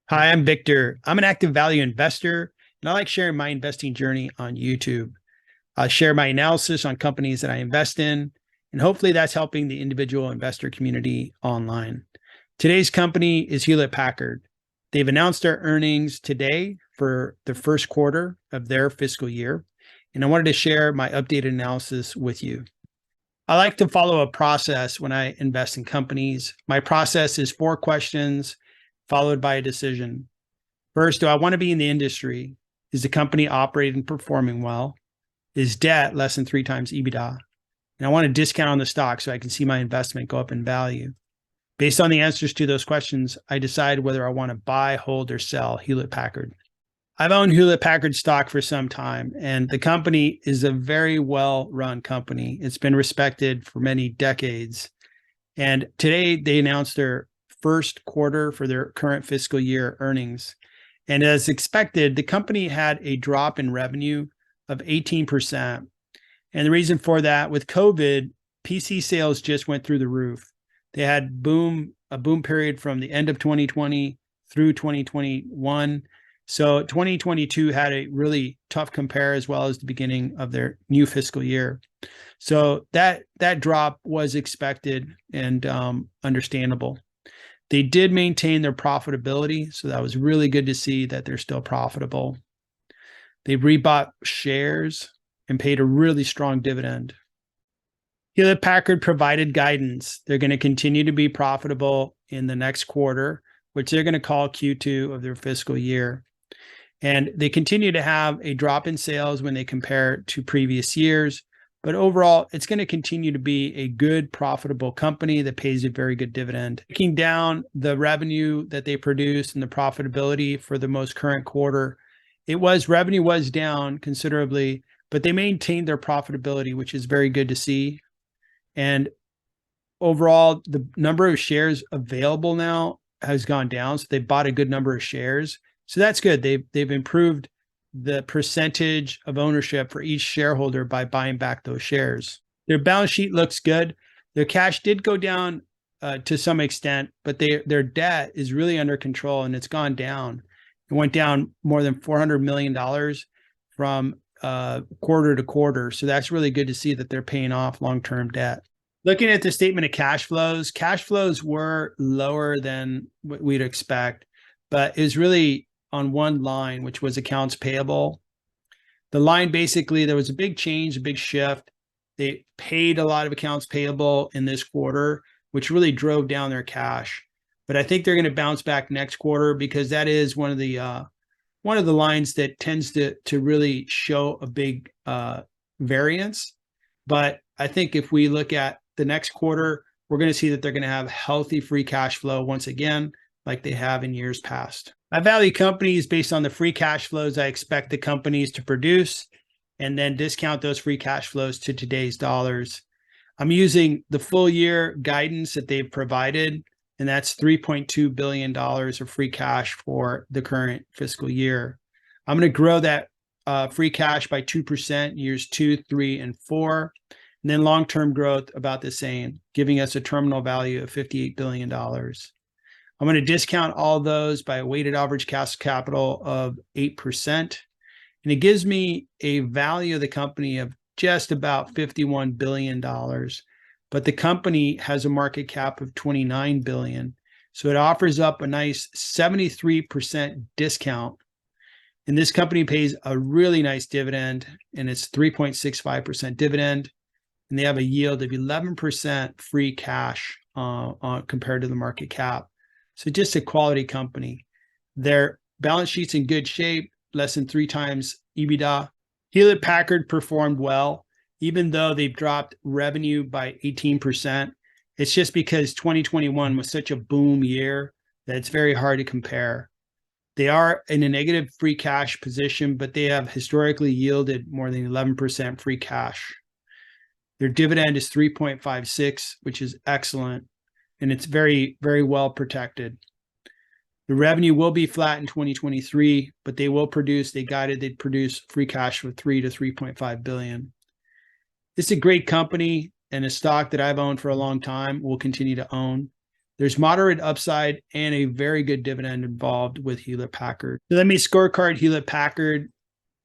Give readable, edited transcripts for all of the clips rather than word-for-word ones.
Hi, I'm Victor. I'm an active value investor, and I like sharing my investing journey on YouTube. I share my analysis on companies that I invest in, and hopefully that's helping the individual investor community online. Today's company is Hewlett Packard. They've announced their earnings today for the first quarter of their fiscal year, and I wanted to share my updated analysis with you. I like to follow a process when I invest in companies. My process is 4 questions followed by a decision. First, do I want to be in the industry? Is the company operating and performing well? Is debt less than 3 times EBITDA? And I want a discount on the stock so I can see my investment go up in value. Based on the answers to those questions, I decide whether I want to buy, hold, or sell Hewlett Packard. I've owned Hewlett Packard stock for some time, and the company is a very well-run company. It's been respected for many decades. And today they announced their first quarter for their current fiscal year earnings. And as expected, the company had a drop in revenue of 18%. And the reason for that, with COVID, PC sales just went through the roof. They had a boom period from the end of 2020 through 2021. So 2022 had a really tough compare as well as the beginning of their new fiscal year. So that drop was expected and understandable. They did maintain their profitability, so that was really good to see that they're still profitable. They rebought shares and paid a really strong dividend. Hewlett Packard provided guidance. They're going to continue to be profitable in the next quarter, which they're going to call Q2 of their fiscal year. And they continue to have a drop in sales when they compare to previous years. But overall, it's going to continue to be a good, profitable company that pays a very good dividend. Breaking down the revenue that they produce and the profitability for the most current quarter, revenue was down considerably, but they maintained their profitability, which is very good to see. And overall, the number of shares available now has gone down. So they bought a good number of shares. So that's good. They've improved the percentage of ownership for each shareholder by buying back those shares. Their balance sheet looks good. Their cash did go down to some extent, but their debt is really under control and it's gone down. It went down more than $400 million from quarter to quarter. So that's really good to see that they're paying off long-term debt. Looking at the statement of cash flows were lower than what we'd expect, but it was really on one line, which was accounts payable. The line, basically, there was a big change, a big shift. They paid a lot of accounts payable in this quarter, which really drove down their cash. But I think they're going to bounce back next quarter because that is one of the lines that tends to really show a big variance. But I think if we look at the next quarter, we're going to see that they're going to have healthy free cash flow once again, like they have in years past. I value companies based on the free cash flows I expect the companies to produce and then discount those free cash flows to today's dollars. I'm using the full year guidance that they've provided, and that's $3.2 billion of free cash for the current fiscal year. I'm going to grow that free cash by 2% years 2, 3, and 4, and then long-term growth about the same, giving us a terminal value of $58 billion. I'm going to discount all those by a weighted average cash capital of 8%. And it gives me a value of the company of just about $51 billion. But the company has a market cap of $29 billion. So it offers up a nice 73% discount. And this company pays a really nice dividend, and it's 3.65% dividend. And they have a yield of 11% free cash compared to the market cap. So just a quality company. Their balance sheet's in good shape, less than 3 times EBITDA. Hewlett Packard performed well, even though they've dropped revenue by 18%. It's just because 2021 was such a boom year that it's very hard to compare. They are in a negative free cash position, but they have historically yielded more than 11% free cash. Their dividend is 3.56, which is excellent. And it's very, very well protected. The revenue will be flat in 2023, but they guided they'd produce free cash for 3 to 3.5 billion. It's a great company and a stock that I've owned for a long time, will continue to own. There's moderate upside and a very good dividend involved with Hewlett Packard. So let me scorecard Hewlett Packard.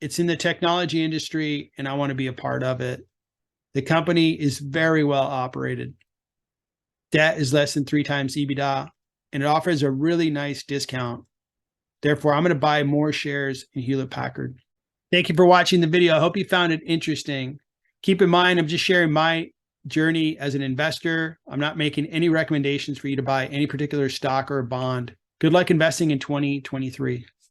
It's in the technology industry, and I want to be a part of it. The company is very well operated. Debt is less than 3 times EBITDA, and it offers a really nice discount. Therefore, I'm going to buy more shares in Hewlett Packard. Thank you for watching the video. I hope you found it interesting. Keep in mind, I'm just sharing my journey as an investor. I'm not making any recommendations for you to buy any particular stock or bond. Good luck investing in 2023.